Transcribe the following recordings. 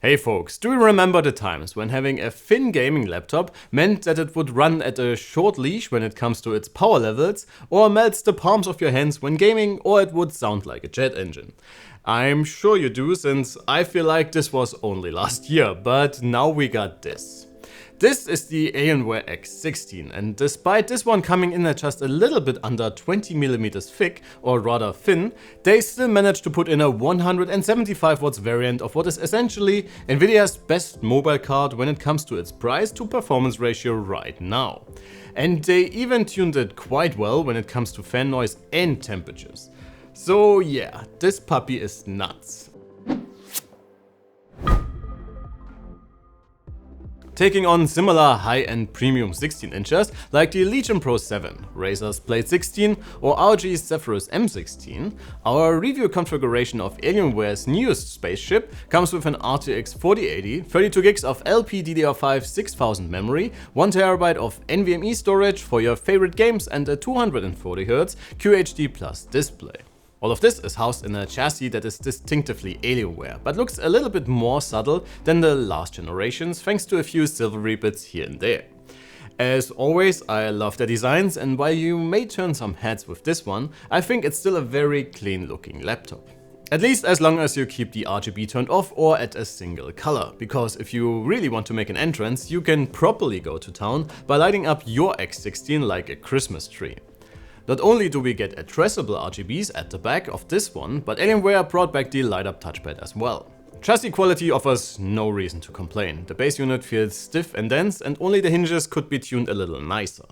Hey folks, do you remember the times when having a thin gaming laptop meant that it would run at a short leash when it comes to its power levels, or melts the palms of your hands when gaming, or it would sound like a jet engine? I'm sure you do, since I feel like this was only last year, but now we got this. This is the Alienware X16, and despite this one coming in at just a little bit under 20mm thick, or rather thin, they still managed to put in a 175 watts variant of what is essentially Nvidia's best mobile card when it comes to its price to performance ratio right now. And they even tuned it quite well when it comes to fan noise and temperatures. So yeah, this puppy is nuts. Taking on similar high-end premium 16 inches like the Legion Pro 7, Razer's Blade 16 or ROG's Zephyrus M16, our review configuration of Alienware's newest spaceship comes with an RTX 4080, 32GB of LPDDR5-6000 memory, 1TB of NVMe storage for your favorite games and a 240Hz QHD Plus display. All of this is housed in a chassis that is distinctively Alienware, but looks a little bit more subtle than the last generations thanks to a few silvery bits here and there. As always, I love the designs, and while you may turn some heads with this one, I think it's still a very clean looking laptop. At least as long as you keep the RGB turned off or at a single color, because if you really want to make an entrance, you can properly go to town by lighting up your X16 like a Christmas tree. Not only do we get addressable RGBs at the back of this one, but Alienware brought back the light up touchpad as well. Chassis quality offers no reason to complain. The base unit feels stiff and dense, and only the hinges could be tuned a little nicer.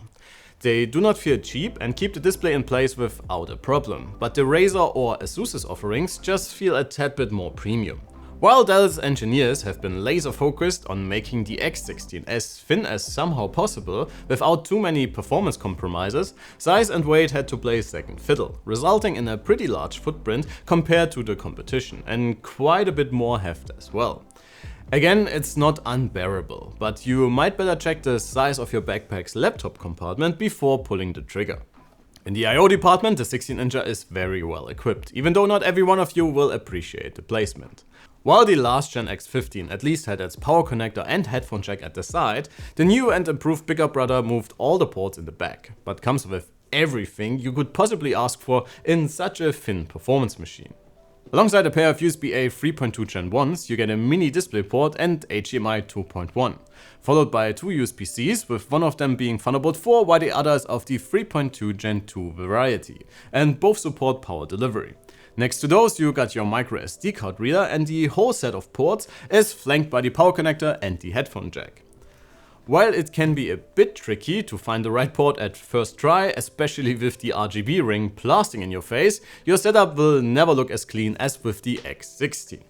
They do not feel cheap and keep the display in place without a problem, but the Razer or Asus's offerings just feel a tad bit more premium. While Dell's engineers have been laser focused on making the X16 as thin as somehow possible without too many performance compromises, size and weight had to play second fiddle, resulting in a pretty large footprint compared to the competition, and quite a bit more heft as well. Again, it's not unbearable, but you might better check the size of your backpack's laptop compartment before pulling the trigger. In the I/O department, the 16-incher is very well equipped, even though not every one of you will appreciate the placement. While the last gen X15 at least had its power connector and headphone jack at the side, the new and improved bigger brother moved all the ports in the back, but comes with everything you could possibly ask for in such a thin performance machine. Alongside a pair of USB-A 3.2 Gen 1s, you get a mini DisplayPort and HDMI 2.1, followed by two USB-Cs, with one of them being Thunderbolt 4 while the other is of the 3.2 Gen 2 variety, and both support power delivery. Next to those, you got your microSD card reader, and the whole set of ports is flanked by the power connector and the headphone jack. While it can be a bit tricky to find the right port at first try, especially with the RGB ring blasting in your face, your setup will never look as clean as with the X16.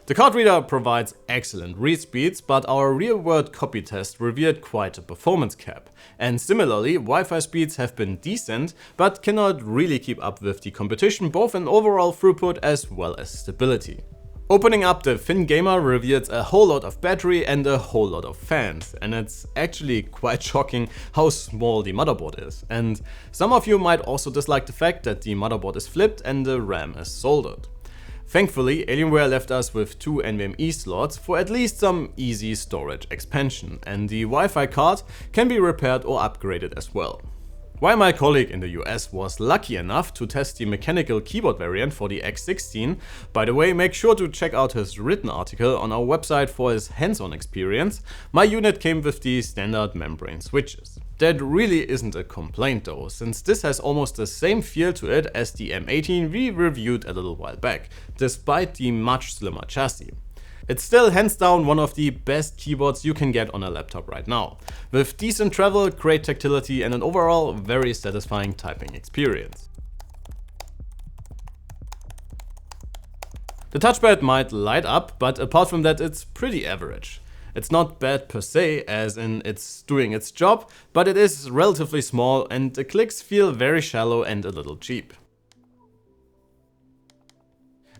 The card reader provides excellent read speeds, but our real-world copy test revealed quite a performance cap. And similarly, Wi-Fi speeds have been decent, but cannot really keep up with the competition, both in overall throughput as well as stability. Opening up the Thin Gamer reveals a whole lot of battery and a whole lot of fans, and it's actually quite shocking how small the motherboard is. And some of you might also dislike the fact that the motherboard is flipped and the RAM is soldered. Thankfully, Alienware left us with two NVMe slots for at least some easy storage expansion, and the Wi-Fi card can be repaired or upgraded as well. While my colleague in the US was lucky enough to test the mechanical keyboard variant for the X16, by the way, make sure to check out his written article on our website for his hands-on experience, my unit came with the standard membrane switches. That really isn't a complaint though, since this has almost the same feel to it as the M18 we reviewed a little while back, despite the much slimmer chassis. It's still hands down one of the best keyboards you can get on a laptop right now, with decent travel, great tactility and an overall very satisfying typing experience. The touchpad might light up, but apart from that it's pretty average. It's not bad per se, as in it's doing its job, but it is relatively small and the clicks feel very shallow and a little cheap.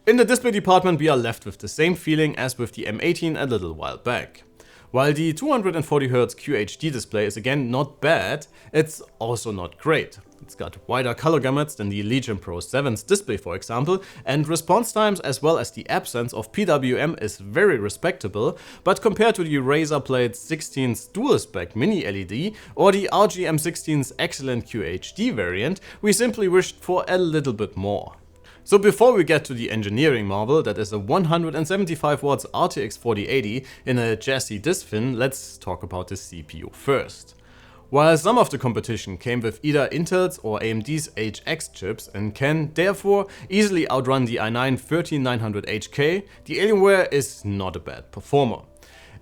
In the display department, we are left with the same feeling as with the M18 a little while back. While the 240Hz QHD display is again not bad, it's also not great. It's got wider color gamuts than the Legion Pro 7's display, for example, and response times as well as the absence of PWM is very respectable, but compared to the Razer Blade 16's dual spec mini LED or the RG M16's excellent QHD variant, we simply wished for a little bit more. So before we get to the engineering marvel that is a 175 watts RTX 4080 in a chassis this thin, let's talk about the CPU first. While some of the competition came with either Intel's or AMD's HX chips and can therefore easily outrun the i9-13900HK, the Alienware is not a bad performer.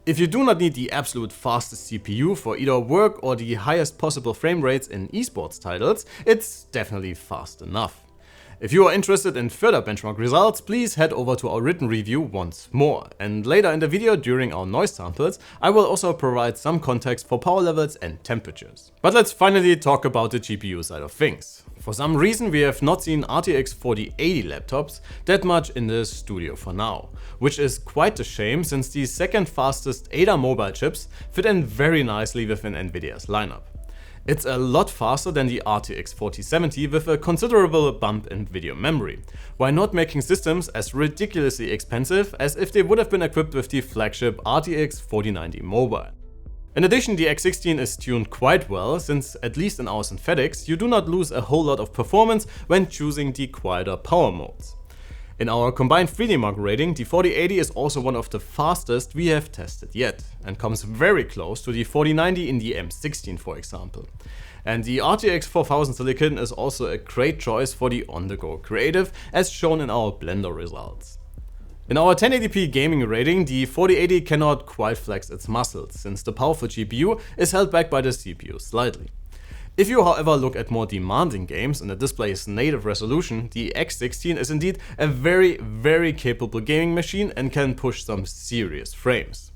If you do not need the absolute fastest CPU for either work or the highest possible frame rates in esports titles, it's definitely fast enough. If you are interested in further benchmark results, please head over to our written review once more, and later in the video during our noise samples, I will also provide some context for power levels and temperatures. But let's finally talk about the GPU side of things. For some reason we have not seen RTX 4080 laptops that much in the studio for now, which is quite a shame since the second fastest Ada mobile chips fit in very nicely within Nvidia's lineup. It's a lot faster than the RTX 4070 with a considerable bump in video memory, while not making systems as ridiculously expensive as if they would have been equipped with the flagship RTX 4090 mobile. In addition, the X16 is tuned quite well, since at least in our synthetics you do not lose a whole lot of performance when choosing the quieter power modes. In our combined 3D Mark rating, the 4080 is also one of the fastest we have tested yet, and comes very close to the 4090 in the M16 for example. And the RTX 4000 Silicon is also a great choice for the on-the-go creative, as shown in our Blender results. In our 1080p gaming rating, the 4080 cannot quite flex its muscles, since the powerful GPU is held back by the CPU slightly. If you however look at more demanding games and the display's native resolution, the X16 is indeed a very capable gaming machine and can push some serious frames.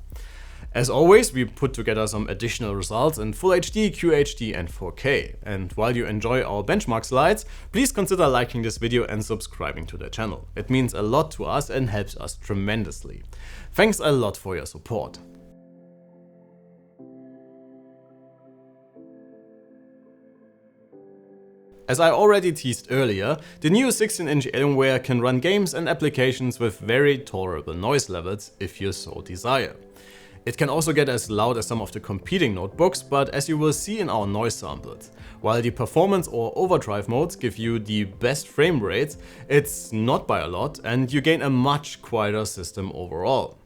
As always, we put together some additional results in Full HD, QHD and 4K, and while you enjoy our benchmark slides, please consider liking this video and subscribing to the channel. It means a lot to us and helps us tremendously. Thanks a lot for your support. As I already teased earlier, the new 16-inch Alienware can run games and applications with very tolerable noise levels if you so desire. It can also get as loud as some of the competing notebooks, but as you will see in our noise samples, while the performance or overdrive modes give you the best frame rates, it's not by a lot and you gain a much quieter system overall.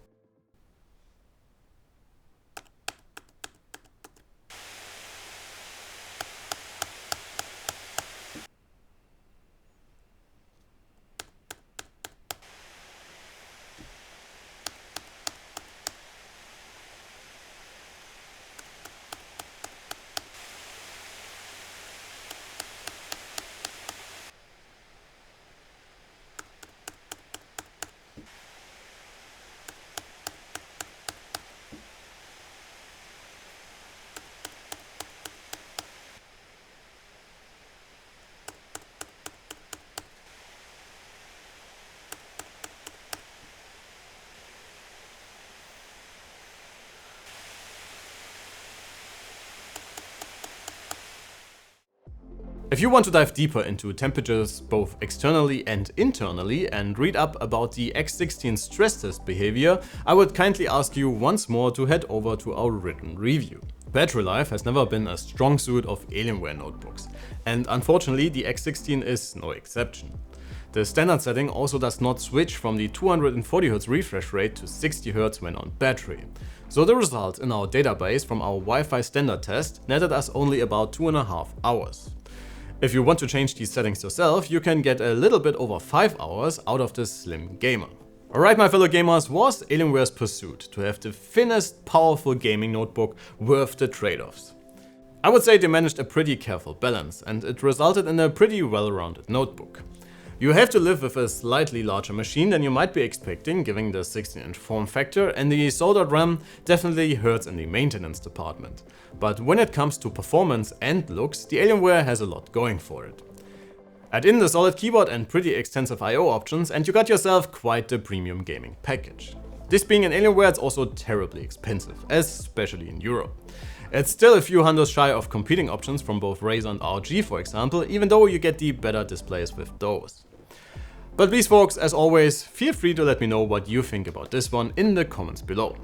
If you want to dive deeper into temperatures both externally and internally and read up about the X16 stress test behavior, I would kindly ask you once more to head over to our written review. Battery life has never been a strong suit of Alienware notebooks, and unfortunately the X16 is no exception. The standard setting also does not switch from the 240Hz refresh rate to 60Hz when on battery. So the result in our database from our Wi-Fi standard test netted us only about 2.5 hours. If you want to change these settings yourself, you can get a little bit over 5 hours out of this slim gamer. Alright my fellow gamers, was Alienware's pursuit to have the thinnest powerful gaming notebook worth the trade-offs? I would say they managed a pretty careful balance, and it resulted in a pretty well-rounded notebook. You have to live with a slightly larger machine than you might be expecting given the 16-inch form factor, and the soldered RAM definitely hurts in the maintenance department. But when it comes to performance and looks, the Alienware has a lot going for it. Add in the solid keyboard and pretty extensive I/O options and you got yourself quite the premium gaming package. This being an Alienware, it's also terribly expensive, especially in Europe. It's still a few hundreds shy of competing options from both Razer and ROG, for example, even though you get the better displays with those. But please folks, as always, feel free to let me know what you think about this one in the comments below.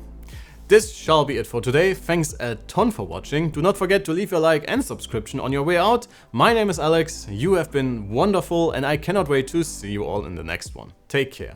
This shall be it for today. Thanks a ton for watching. Do not forget to leave a like and subscription on your way out. My name is Alex, you have been wonderful, and I cannot wait to see you all in the next one. Take care.